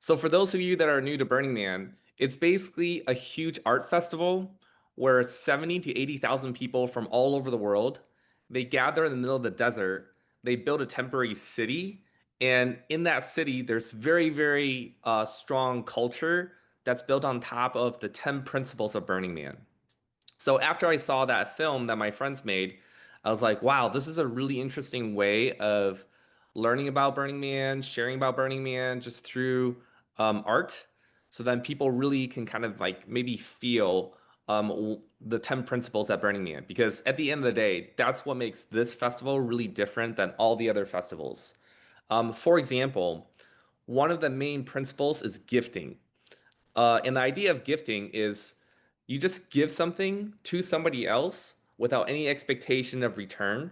So for those of you that are new to Burning Man, it's basically a huge art festival where 70 to 80,000 people from all over the world, they gather in the middle of the desert, they build a temporary city, and in that city there's very strong culture that's built on top of the 10 principles of Burning Man. So after I saw that film that my friends made, I was like, wow, this is a really interesting way of learning about Burning Man, sharing about Burning Man just through art. So then people really can kind of like maybe feel the 10 principles at Burning Man. Because at the end of the day, that's what makes this festival really different than all the other festivals. For example, one of the main principles is gifting. And the idea of gifting is you just give something to somebody else without any expectation of return.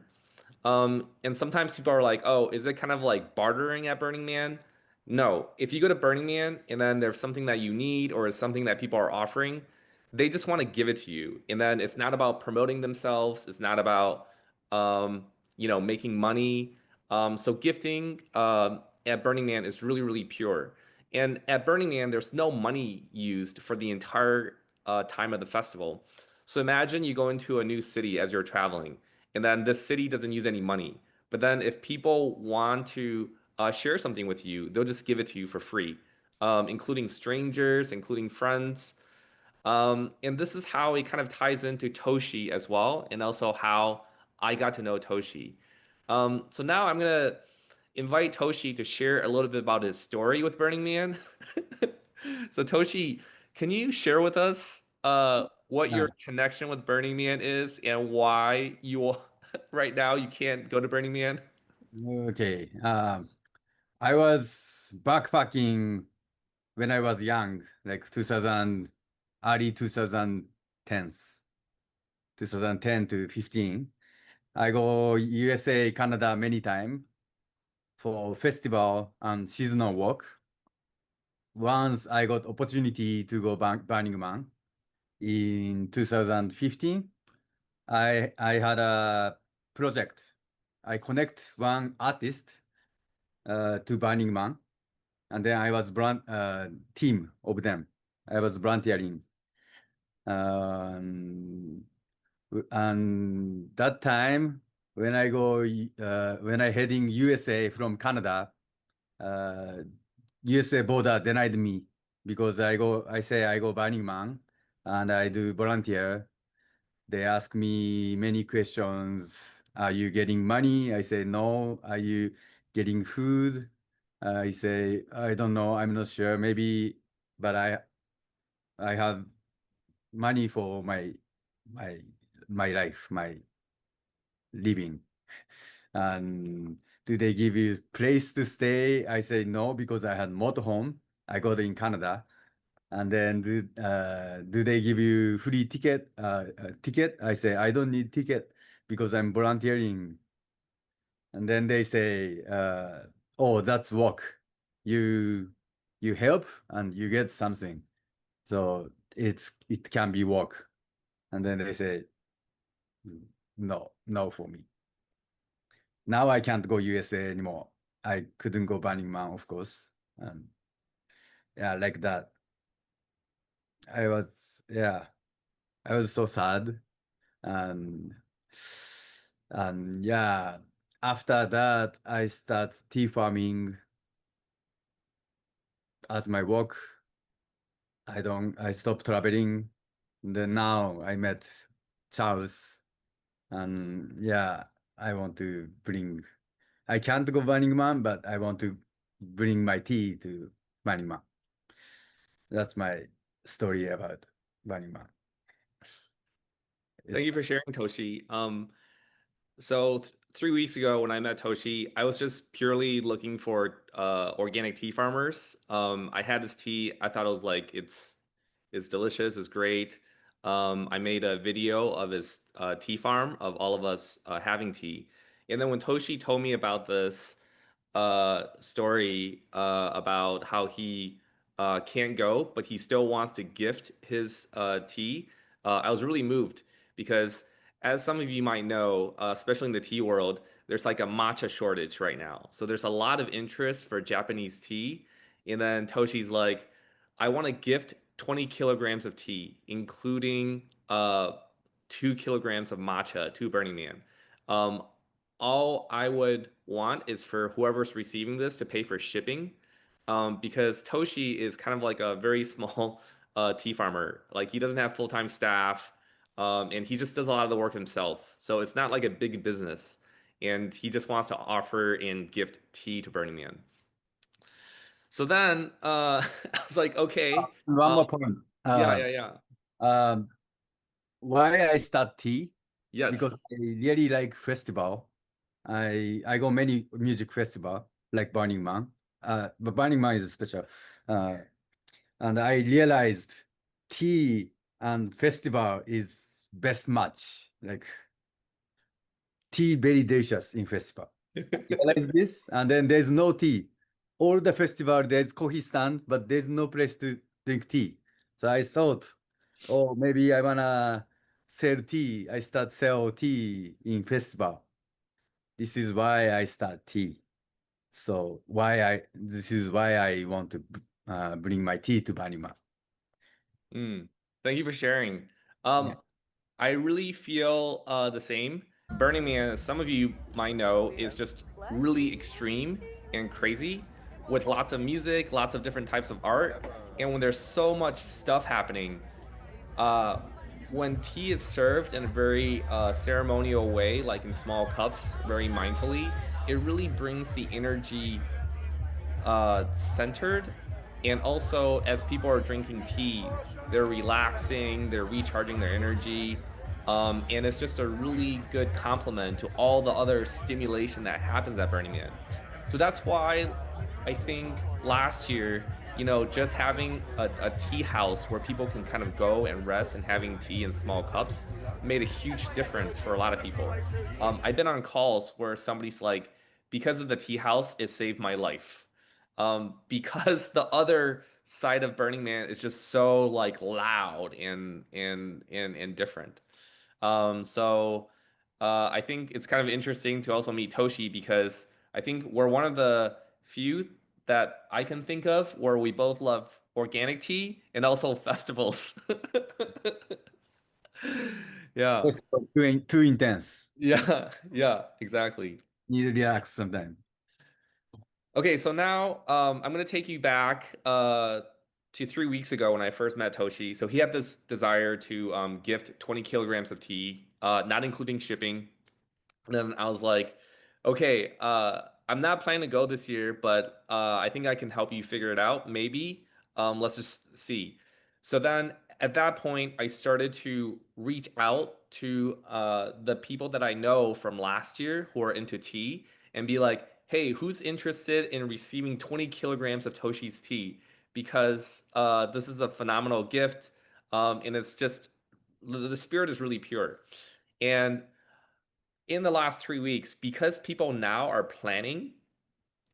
And sometimes people are like, oh, is it kind of like bartering at Burning Man? No. If you go to Burning Man and then there's something that you need or is something that people are offering, they just want to give it to you. And then it's not about promoting themselves. It's not about, making money. So gifting at Burning Man is really pure. And at Burning Man, there's no money used for the entire time of the festival. So imagine you go into a new city as you're traveling, and then this city doesn't use any money. But then if people want to share something with you, they'll just give it to you for free, including strangers, including friends. And this is how it kind of ties into Toshi as well, and also how I got to know Toshi. So now I'm gonna invite Toshi to share a little bit about his story with Burning Man. So Toshi, can you share with us what your Uh, connection with Burning Man is and why you right now you can't go to Burning Man? okay. I was backpacking when I was young, like 2000, early 2010s, 2010 to 15. I go USA, Canada many times for festival and seasonal work. Once I got opportunity to go Burning Man in 2015, I had a project. I connect one artist to Burning Man. And then I was team of them. I was volunteering. Um, and that time when I heading USA from Canada, uh, USA border denied me because I go Burning Man and I do volunteer. They ask me many questions. Are you getting money? I say no. Are you getting food? I say I don't know. I'm not sure. Maybe, but I have money for my my life, my living. And do they give you place to stay? I say no because I had motorhome. I got in Canada. And then do they give you free ticket? I say I don't need ticket because I'm volunteering. And then they say, oh, that's work. You you help and you get something. So it can be work. And then they say, no, no for me. Now I can't go USA anymore. I couldn't go Burning Man, of course. And yeah, like that. Yeah, I was so sad. And yeah, after that, I start tea farming as my work. I stopped traveling. Then now I met Charles, and yeah, I can't go Burning Man, but I want to bring my tea to Burning Man. That's my story about Burning Man. Is- Thank you for sharing, Toshi. So 3 weeks ago when I met Toshi, I was just purely looking for organic tea farmers. I had this tea. I thought it was like it's delicious. It's great. I made a video of his tea farm of all of us having tea. And then when Toshi told me about this story about how he can't go, but he still wants to gift his tea, I was really moved because, as some of you might know, especially in the tea world, there's like a matcha shortage right now. So there's a lot of interest for Japanese tea. And then Toshi's like, I want to gift 20 kilograms of tea, including 2 kilograms of matcha to Burning Man. Um, all I would want is for whoever's receiving this to pay for shipping, because Toshi is kind of like a very small tea farmer. Like he doesn't have full-time staff, and he just does a lot of the work himself. So it's not like a big business, and he just wants to offer and gift tea to Burning Man. So then I was like, okay, One uh, more point. yeah, yeah, yeah, Um, why I start tea? Because yes. I really like festival. I go many music festival like Burning Man. But Burning Man is special. Uh, and I realized tea and festival is best match. Like tea very delicious in festival. I realized this, and then there's no tea. All the festival there's coffee stand, but there's no place to drink tea. So I thought, oh, maybe I wanna sell tea. I start sell tea in festival. This is why I start tea. So this is why I want to bring my tea to Panama. Mm. Thank you for sharing. Yeah. I really feel the same. Burning Man, as some of you might know, is just really extreme and crazy with lots of music, lots of different types of art. And when there's so much stuff happening, uh, when tea is served in a very ceremonial way, like in small cups, very mindfully, it really brings the energy centered. And also, as people are drinking tea, they're relaxing, they're recharging their energy. And it's just a really good complement to all the other stimulation that happens at Burning Man. So that's why I think last year, just having a tea house where people can kind of go and rest and having tea in small cups made a huge difference for a lot of people. I've been on calls where somebody's like, because of the tea house, it saved my life. Because the other side of Burning Man is just so like loud and different. I think it's kind of interesting to also meet Toshi because I think we're one of the few that I can think of where we both love organic tea and also festivals. Yeah. Festival too intense. Yeah. Yeah, exactly. Need to relax sometime. Okay, so now I'm gonna take you back to 3 weeks ago when I first met Toshi. So he had this desire to gift 20 kilograms of tea, not including shipping. And then I was like, okay, I'm not planning to go this year, but I think I can help you figure it out. Maybe. Let's just see. So then at that point, I started to reach out to the people that I know from last year who are into tea and be like, hey, who's interested in receiving 20 kilograms of Toshi's tea? Because this is a phenomenal gift. And it's just, the spirit is really pure. And in the last 3 weeks, because people now are planning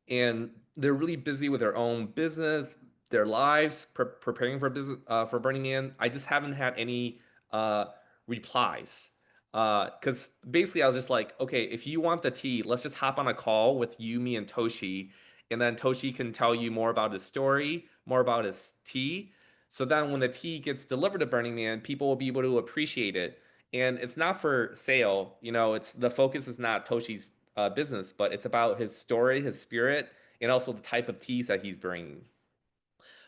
and they're really busy with their own business, their lives, preparing for business for Burning Man. I just haven't had any uh, replies because basically I was just like, okay, if you want the tea, let's just hop on a call with you, me, and Toshi, and then Toshi can tell you more about his story, more about his tea. So then when the tea gets delivered to Burning Man, people will be able to appreciate it. And it's not for sale, it's the focus is not Toshi's business, but it's about his story, his spirit, and also the type of teas that he's bringing.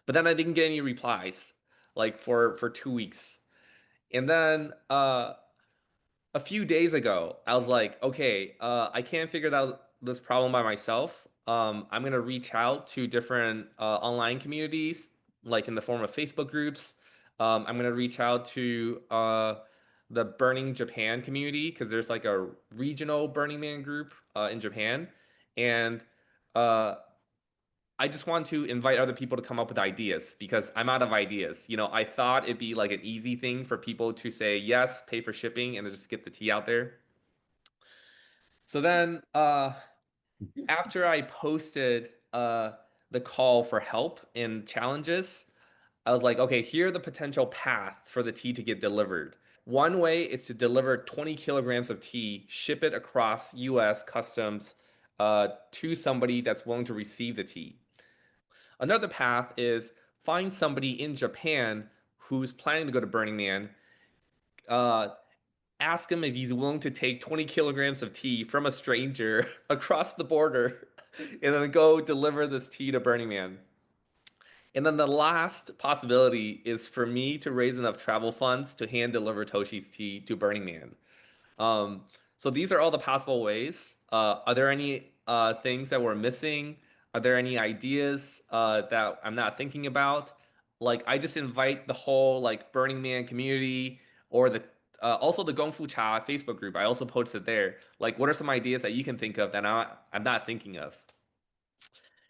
But then I didn't get any replies, like for 2 weeks, and then a few days ago, I was like, okay, I can't figure out this problem by myself. I'm gonna reach out to different online communities, like in the form of Facebook groups. I'm gonna reach out to the Burning Japan community because there's like a regional Burning Man group in Japan, and uh, I just want to invite other people to come up with ideas because I'm out of ideas. I thought it'd be like an easy thing for people to say yes, pay for shipping, and then just get the tea out there. So then, after I posted the call for help and challenges, I was like, okay, here are the potential path for the tea to get delivered. One way is to deliver 20 kilograms of tea, ship it across US customs to somebody that's willing to receive the tea. Another path is find somebody in Japan who's planning to go to Burning Man. Uh, Ask him if he's willing to take 20 kilograms of tea from a stranger across the border and then go deliver this tea to Burning Man. And then the last possibility is for me to raise enough travel funds to hand deliver Toshi's tea to Burning Man. Um, so these are all the possible ways. Are there any things that we're missing? Are there any ideas that I'm not thinking about? Like I just invite the whole like Burning Man community or the also the Gong Fu Cha Facebook group. I also posted there. Like, what are some ideas that you can think of that I'm not thinking of?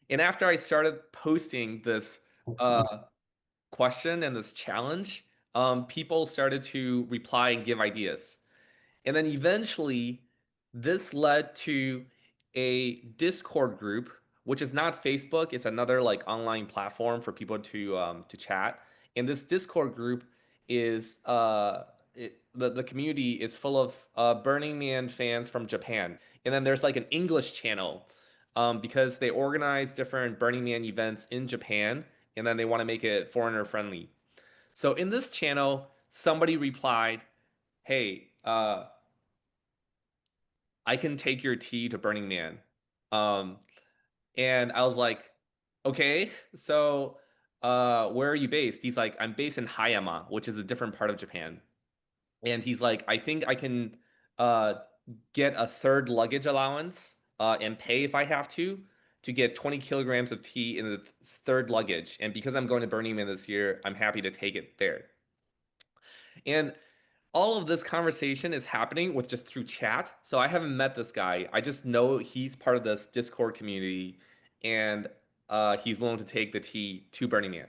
And after I started posting this question and this challenge, people started to reply and give ideas. And then eventually, this led to a Discord group, which is not Facebook. It's another like online platform for people to chat. And this Discord group is the community is full of Burning Man fans from Japan. And then there's like an English channel because they organize different Burning Man events in Japan, and then they want to make it foreigner friendly. So in this channel, somebody replied, "Hey, I can take your tea to Burning Man." Um, and I was like, okay, so where are you based? He's like, I'm based in Hayama, which is a different part of Japan. And he's like, I think I can uh, get a third luggage allowance and pay if I have to get 20 kilograms of tea in the third luggage. And because I'm going to Burning Man this year, I'm happy to take it there. And all of this conversation is happening with just through chat. So I haven't met this guy. I just know he's part of this Discord community and he's willing to take the tea to Burning Man.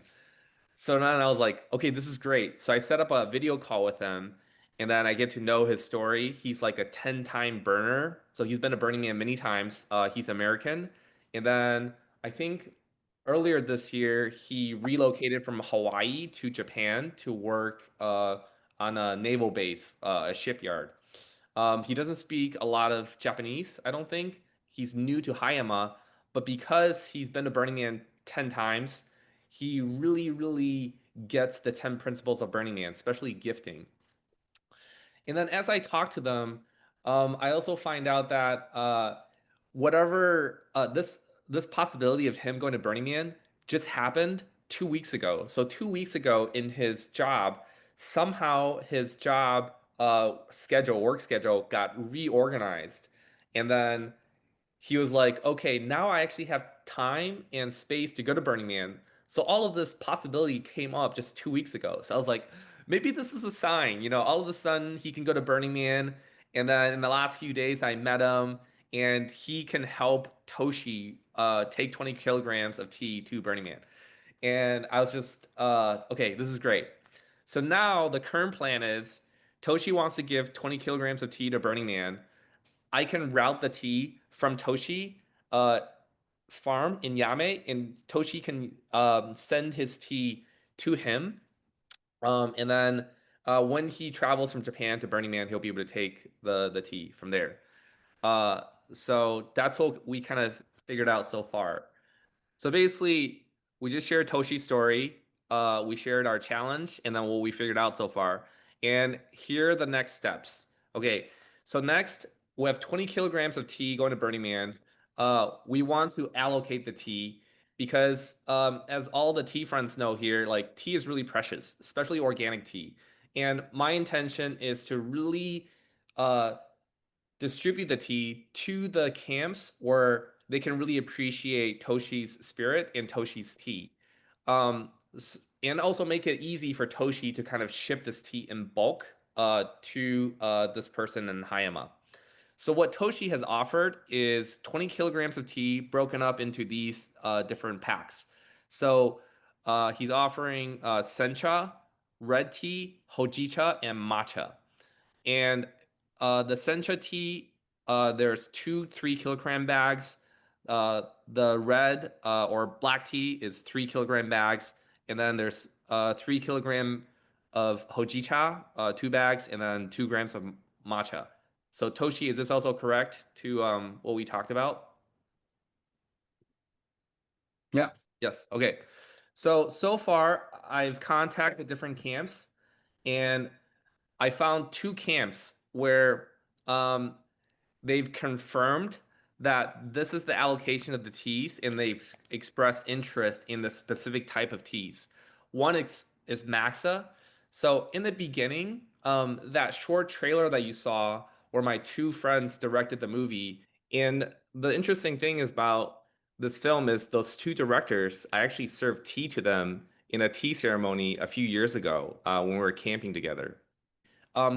So then I was like, okay, this is great. So I set up a video call with him and then I get to know his story. He's like a 10-time burner. So he's been to Burning Man many times. He's American. And then I think earlier this year, he relocated from Hawaii to Japan to work on a naval base, a shipyard. He doesn't speak a lot of Japanese, I don't think. He's new to Hayama, but because he's been to Burning Man 10 times, he really, really gets the 10 principles of Burning Man, especially gifting. And then as I talk to them, I also find out that whatever this possibility of him going to Burning Man just happened 2 weeks ago. So 2 weeks ago in his job, somehow his job work schedule got reorganized, and then he was like, okay, now I actually have time and space to go to Burning Man. So all of this possibility came up just 2 weeks ago. So I was like, maybe this is a sign, all of a sudden he can go to Burning Man. And then in the last few days, I met him and he can help Toshi take 20 kilograms of tea to Burning Man. And I was just, okay, this is great. So now the current plan is Toshi wants to give 20 kilograms of tea to Burning Man. I can route the tea from Toshi uh, farm in Yame, and Toshi can send his tea to him. And then when he travels from Japan to Burning Man, he'll be able to take the tea from there. Uh, so that's what we kind of figured out so far. So basically, we just shared Toshi's story. We shared our challenge and then what we figured out so far. And here are the next steps. Okay, so next we have 20 kilograms of tea going to Burning Man. We want to allocate the tea because, as all the tea friends know here, like tea is really precious, especially organic tea. And my intention is to really uh, distribute the tea to the camps where they can really appreciate Toshi's spirit and Toshi's tea. Um, and also make it easy for Toshi to kind of ship this tea in bulk to this person in Hayama. So what Toshi has offered is 20 kilograms of tea broken up into these different packs. So he's offering sencha, red tea, hojicha, and matcha. And the sencha tea, there's two 3 kilogram bags. The red or black tea is 3 kilogram bags. And then there's 3 kilogram of hojicha, 2 bags, and then 2 grams of matcha. So Toshi, is this also correct to what we talked about? Yeah. Yes. Okay. So far, I've contacted different camps, and I found two camps where um, they've confirmed that this is the allocation of the teas, and they've expressed interest in the specific type of teas. One is Maxa. So in the beginning, that short trailer that you saw, where my two friends directed the movie, and the interesting thing is about this film is those two directors. I actually served tea to them in a tea ceremony a few years ago when we were camping together.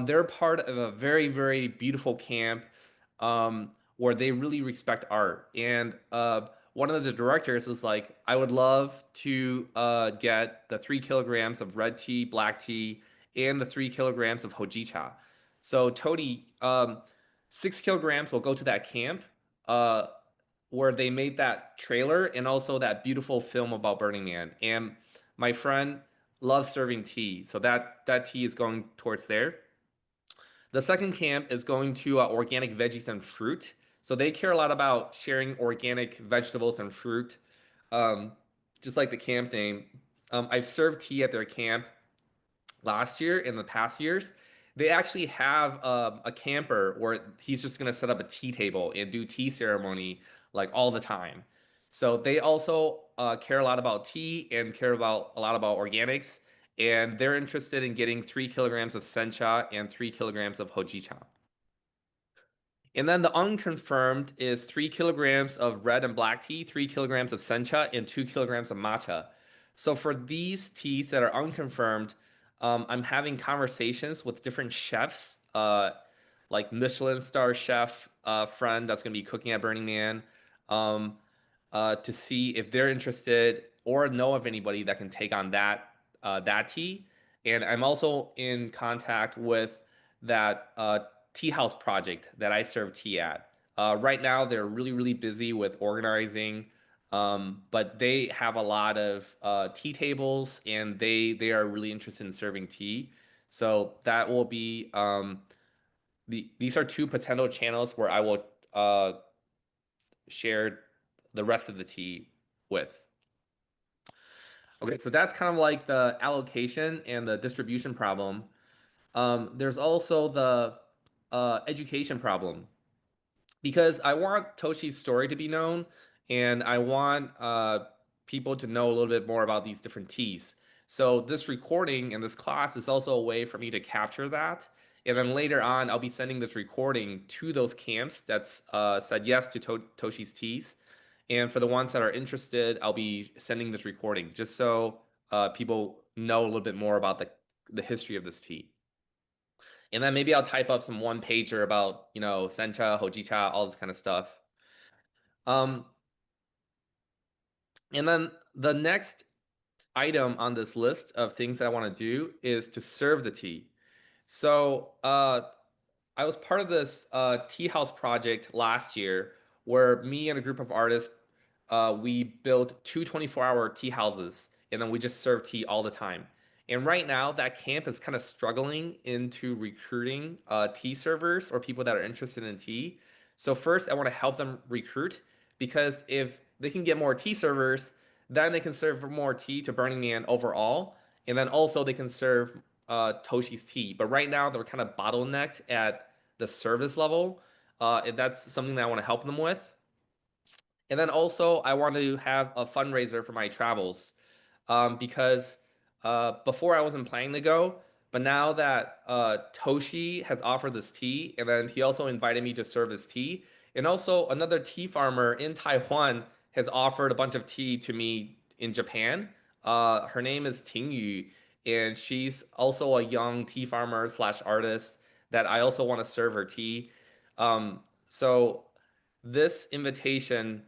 They're part of a very, very beautiful camp where they really respect art. And one of the directors is like, I would love to get the 3 kilograms of red tea, black tea, and the 3 kilograms of hojicha. So, Tony, 6 kilograms will go to that camp uh, where they made that trailer and also that beautiful film about Burning Man. And my friend loves serving tea, so that tea is going towards there. The second camp is going to organic veggies and fruit. So they care a lot about sharing organic vegetables and fruit, um, just like the camp name. I've served tea at their camp last year in the past years. They actually have a camper where he's just going to set up a tea table and do tea ceremony like all the time. So they also care a lot about tea and care about a lot about organics, and they're interested in getting 3 kilograms of sencha and 3 kilograms of hojicha. And then the unconfirmed is 3 kilograms of red and black tea, 3 kilograms of sencha, and 2 kilograms of matcha. So for these teas that are unconfirmed, I'm having conversations with different chefs, like Michelin star chef friend that's going to be cooking at Burning Man, um, to see if they're interested or know of anybody that can take on that tea. And I'm also in contact with that tea house project that I serve tea at. Right now, they're really, really busy with organizing, but they have a lot of tea tables, and they are really interested in serving tea. So that will be these are two potential channels where I will share the rest of the tea with. Okay, so that's kind of like the allocation and the distribution problem. There's also the education problem because I want Toshi's story to be known, and I want people to know a little bit more about these different teas. So this recording and this class is also a way for me to capture that. And then later on, I'll be sending this recording to those camps that's said yes to Toshi's teas. And for the ones that are interested, I'll be sending this recording just so people know a little bit more about the history of this tea. And then maybe I'll type up some one pager about, sencha, hojicha, all this kind of stuff. Um, and then the next item on this list of things that I want to do is to serve the tea. So I was part of this tea house project last year where me and a group of artists we built two 24-hour tea houses, and then we just serve tea all the time. And right now, that camp is kind of struggling into recruiting tea servers or people that are interested in tea. So first, I want to help them recruit because if they can get more tea servers, then they can serve more tea to Burning Man overall, and then also they can serve Toshi's tea. But right now, they're kind of bottlenecked at the service level, and that's something that I want to help them with. And then also, I want to have a fundraiser for my travels because before I wasn't planning to go, but now that Toshi has offered this tea, and then he also invited me to serve this tea, and also another tea farmer in Taiwan has offered a bunch of tea to me in Japan. Her name is Ting Yu, and she's also a young tea farmer slash artist that I also want to serve her tea. So this invitation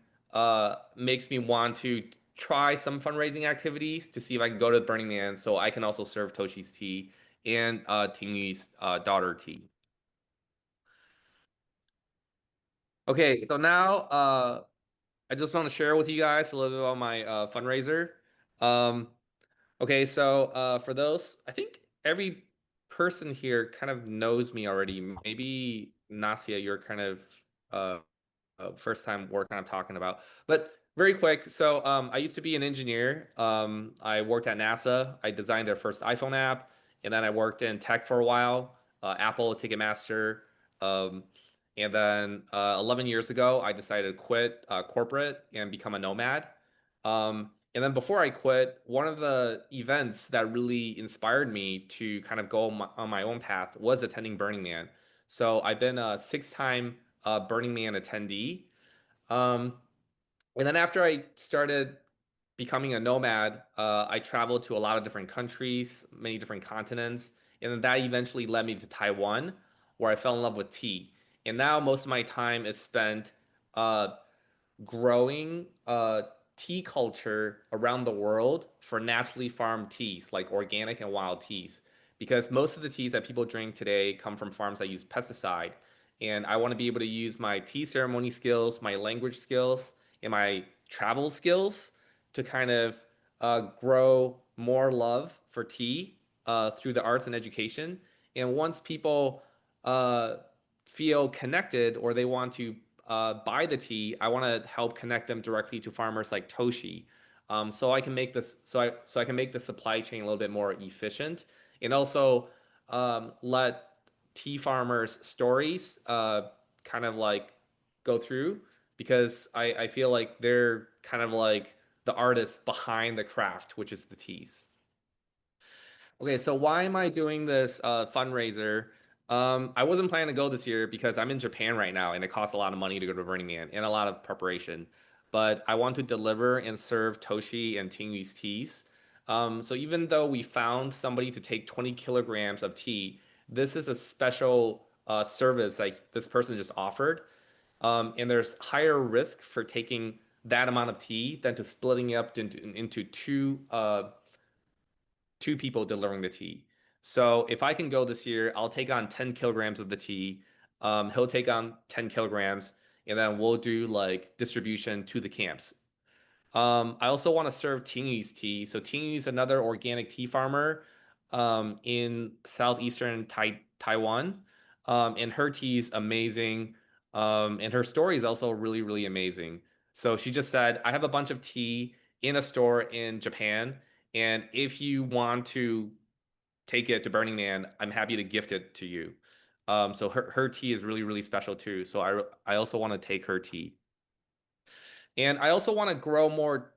makes me want to try some fundraising activities to see if I can go to Burning Man so I can also serve Toshi's tea and Tingyu's daughter tea. Okay, so now I just want to share with you guys a little bit about my fundraiser. Um, okay, so for those, I think every person here kind of knows me already. Maybe Nasia, you're kind of uh, first time we're kind of talking about. But Very quick. So, I used to be an engineer. I worked at NASA. I designed their first iPhone app, and then I worked in tech for a while, Apple, Ticketmaster. Um, and then 11 years ago, I decided to quit corporate and become a nomad. And then before I quit, one of the events that really inspired me to kind of go on my own path was attending Burning Man. So I've been a six-time Burning Man attendee. Um, and then after I started becoming a nomad, I traveled to a lot of different countries, many different continents, and then that eventually led me to Taiwan, where I fell in love with tea. And now most of my time is spent uh, growing tea culture around the world for naturally farmed teas, like organic and wild teas. Because most of the teas that people drink today come from farms that use pesticide. And I want to be able to use my tea ceremony skills, my language skills, and my travel skills to kind of grow more love for tea through the arts and education. And once people uh, feel connected or they want to buy the tea, I want to help connect them directly to farmers like Toshi, so I can make this so I can make the supply chain a little bit more efficient, and also let tea farmers' stories kind of like go through because I feel like they're kind of like the artists behind the craft, which is the teas. Okay, so why am I doing this fundraiser? I wasn't planning to go this year because I'm in Japan right now and it costs a lot of money to go to Burning Man and a lot of preparation. But I want to deliver and serve Toshi and Tingyu's teas. So even though we found somebody to take 20 kilograms of tea, this is a special service like this person just offered. And there's higher risk for taking that amount of tea than to splitting it up into two people delivering the tea. So if I can go this year, I'll take on 10 kilograms of the tea. He'll take on 10 kilograms, and then we'll do like distribution to the camps. I also want to serve Tingyu's tea. So Tingyu's is another organic tea farmer in southeastern Taiwan. And her tea is amazing. And her story is also really, really amazing. So she just said, I have a bunch of tea in a store in Japan. And if you want to take it to Burning Man, I'm happy to gift it to you. So her tea is really, really special too. So I also want to take her tea. And I also want to grow more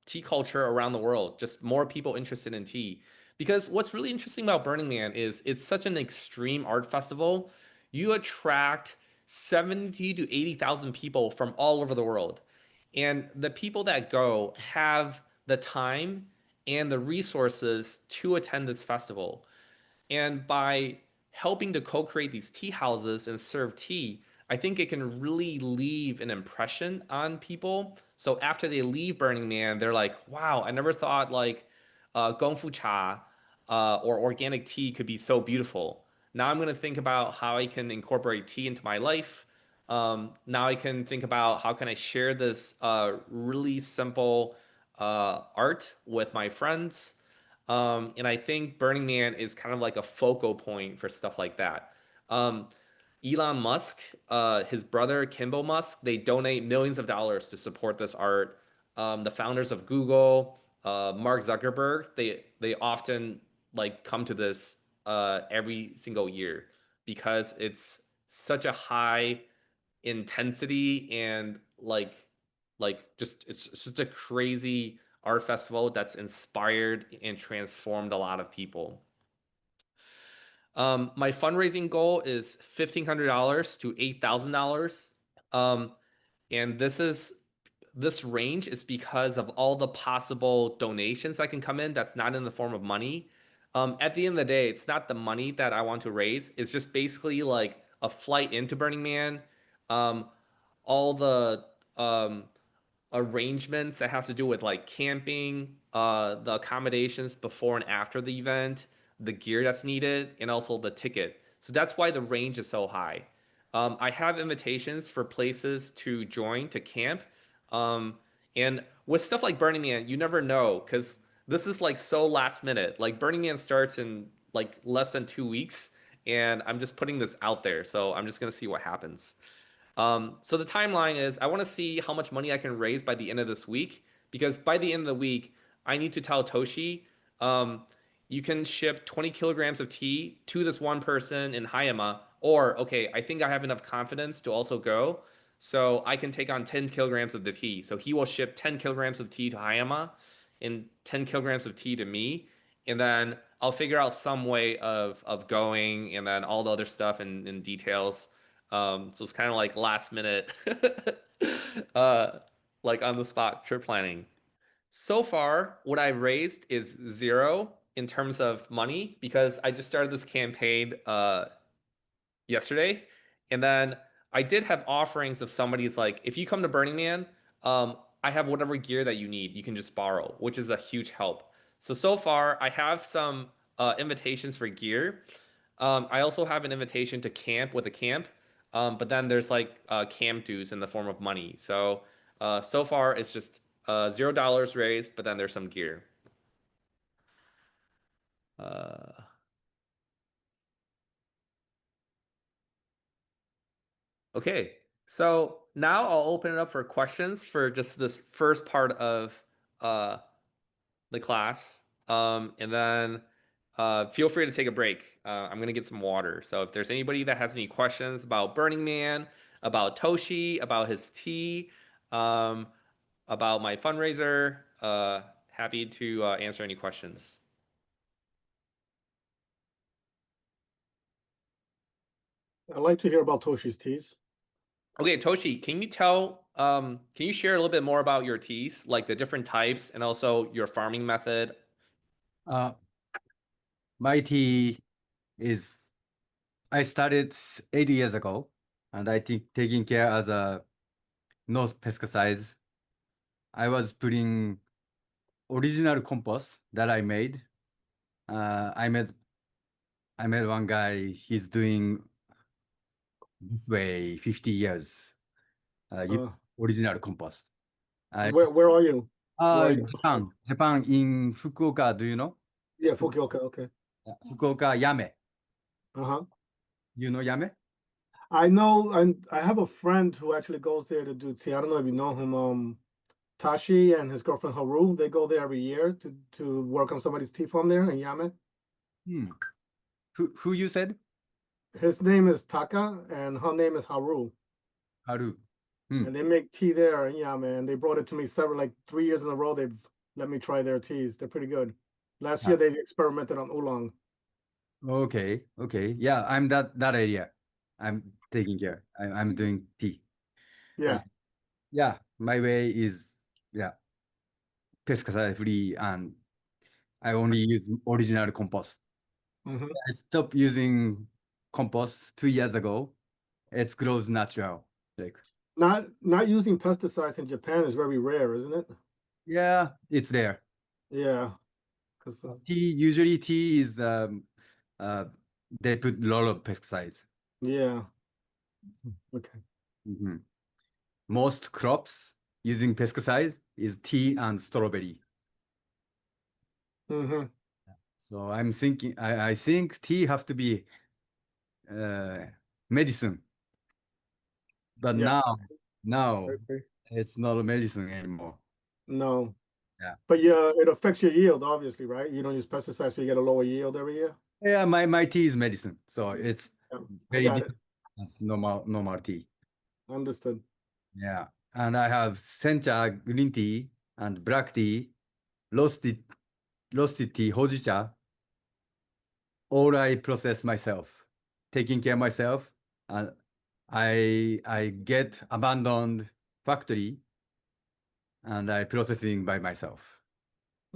tea culture around the world, just more people interested in tea. Because what's really interesting about Burning Man is it's such an extreme art festival. You attract 70 to 80,000 people from all over the world. And the people that go have the time and the resources to attend this festival. And by helping to co-create these tea houses and serve tea, I think it can really leave an impression on people. So after they leave Burning Man, they're like, wow, I never thought like gongfu cha or organic tea could be so beautiful. Now I'm going to think about how I can incorporate tea into my life. Now I can think about how can I share this really simple art with my friends. And I think Burning Man is kind of like a focal point for stuff like that. Um, Elon Musk, his brother Kimball Musk, they donate millions of dollars to support this art. The founders of Google, Mark Zuckerberg, they often like come to this every single year because it's such a high intensity and like just it's just a crazy art festival that's inspired and transformed a lot of people. My fundraising goal is $1,500 to $8,000. Um, and this range is because of all the possible donations that can come in that's not in the form of money. At the end of the day, it's not the money that I want to raise. It's just basically like a flight into Burning Man, um, all the arrangements that has to do with like camping, the accommodations before and after the event, the gear that's needed, and also the ticket. So that's why the range is so high. I have invitations for places to join to camp. Um, and with stuff like Burning Man, you never know because this is like so last minute. Like Burning Man starts in like less than 2 weeks, and I'm just putting this out there. So I'm just gonna see what happens. So the timeline is I want to see how much money I can raise by the end of this week because by the end of the week, I need to tell Toshi, um, you can ship 20 kilograms of tea to this one person in Hayama, or okay, I think I have enough confidence to also go, so I can take on 10 kilograms of the tea. So he will ship 10 kilograms of tea to Hayama and 10 kilograms of tea to me, and then I'll figure out some way of going, and then all the other stuff and details. So it's kind of like last minute, uh, like on the spot trip planning. So far, what I've raised is zero in terms of money because I just started this campaign yesterday. And then I did have offerings of somebody's like, if you come to Burning Man, I have whatever gear that you need, you can just borrow, which is a huge help. So far, I have some invitations for gear. I also have an invitation to camp with a camp, but then there's like camp dues in the form of money. So far, it's just $0 raised, but then there's some gear. Uh, Okay, so now I'll open it up for questions for just this first part of uh, the class. And then feel free to take a break. I'm gonna get some water. So if there's anybody that has any questions about Burning Man, about Toshi, about his tea, um, about my fundraiser, happy to answer any questions. I'd like to hear about Toshi's teas. Okay, Toshi, can you share a little bit more about your teas, like the different types and also your farming method? Uh, my tea is I started 8 years ago, and I think taking care as a no pesticides. I was putting original compost that I made. Uh, I met I met one guy. He's doing this way 50 years. Uh, Original compost. I where are you? Where are you? Japan in Fukuoka. Do you know? Yeah, Fu- Fukuoka. Okay. Fukuoka Yame. Uh-huh. You know Yame? I know, and I have a friend who actually goes there to do tea. I don't know if you know him. Tashi and his girlfriend Haru, they go there every year to work on somebody's tea farm there in Yame. Hmm. Who you said? His name is Taka, and her name is Haru. Haru. Hmm. And they make tea there in Yame, and they brought it to me several, like 3 years in a row. They've let me try their teas. They're pretty good. Last year Ah, they experimented on oolong. okay. Okay. Yeah, I'm that area. I'm taking care. I'm doing tea. Uh, Yeah. yeah, my way is yeah pesticide free, and I only use original compost. Hmm. I stopped using compost 2 years ago. It grows natural. Like Not using pesticides in Japan is very rare, isn't it? yeah, it's there. Yeah, because Tea is uh they put a lot of pesticides. yeah. Okay. Mhm. Most crops using pesticides is tea and strawberry. Hmm. So I'm thinking, I think tea have to be uh, medicine, but Yeah. I now agree. it's not a medicine anymore. No, Yeah, but yeah, it affects your yield, obviously, right? You don't use pesticides, so you get a lower yield every year. yeah. My tea is medicine, so it's Yeah, I very got it. different as normal tea. Understood. Yeah, and I have sencha green tea and black tea, roasted roasted tea, hojicha. All I process myself, taking care of myself, and I get abandoned factory and I processing by myself.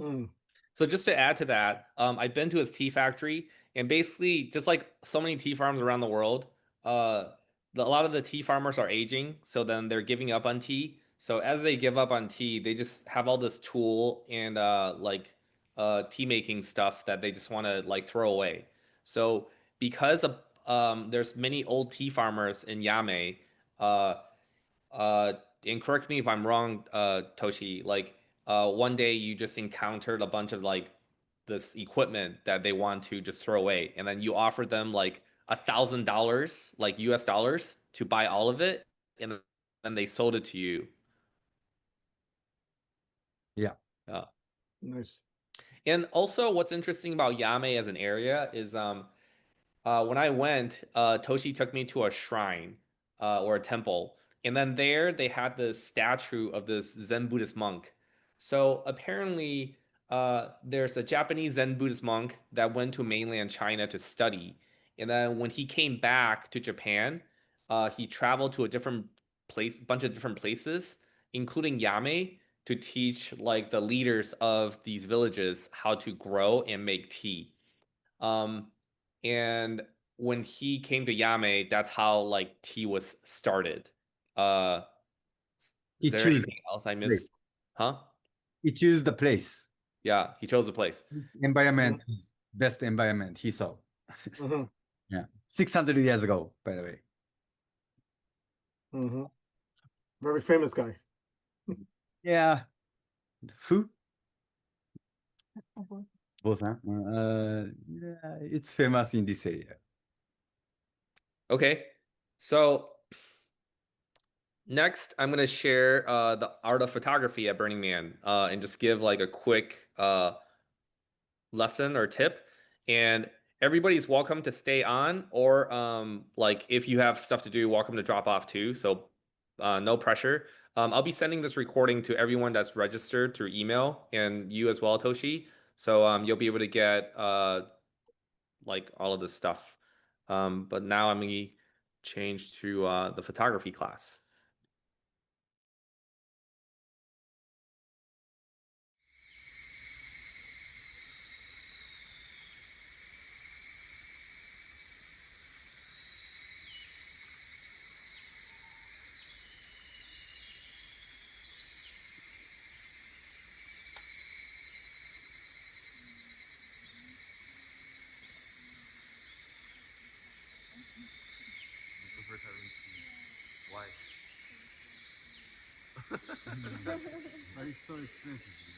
Mm. So just to add to that, I've been to his tea factory, and basically, just like so many tea farms around the world, a lot of the tea farmers are aging, so then they're giving up on tea. So as they give up on tea, they just have all this tool and tea making stuff that they just want to like throw away. So because of there's many old tea farmers in Yame, uh, uh, and correct me if I'm wrong, Toshi. Like, one day you just encountered a bunch of like this equipment that they want to just throw away, and then you offer them like $1,000, like US dollars, to buy all of it. and then they sold it to you. Yeah. Yeah. Nice. And also, what's interesting about Yame as an area is when I went, Toshi took me to a shrine or a temple, and then there they had the statue of this Zen Buddhist monk. So apparently, there's a Japanese Zen Buddhist monk that went to mainland China to study, and then when he came back to Japan, he traveled to a different bunch of different places, including Yame, to teach like the leaders of these villages how to grow and make tea. Um, and when he came to Yame, that's how like tea was started. Uh, is He there choose anything else I place. missed? Huh? He choose the place. Yeah, he chose the place. Environment is best environment he saw. Mm-hmm. Yeah. 600 years ago, by the way. Mm-hmm. Very famous guy. Yeah. Who? Bosan. Yeah, it's famous in this area. Okay, so next I'm gonna share the art of photography at Burning Man and just give like a quick lesson or tip. And everybody's welcome to stay on, or like if you have stuff to do, welcome to drop off too. So no pressure. I'll be sending this recording to everyone that's registered through email, and you as well, Toshi. So you'll be able to get like all of this stuff. But now I'm gonna change to the photography class. Why? But it's so expensive.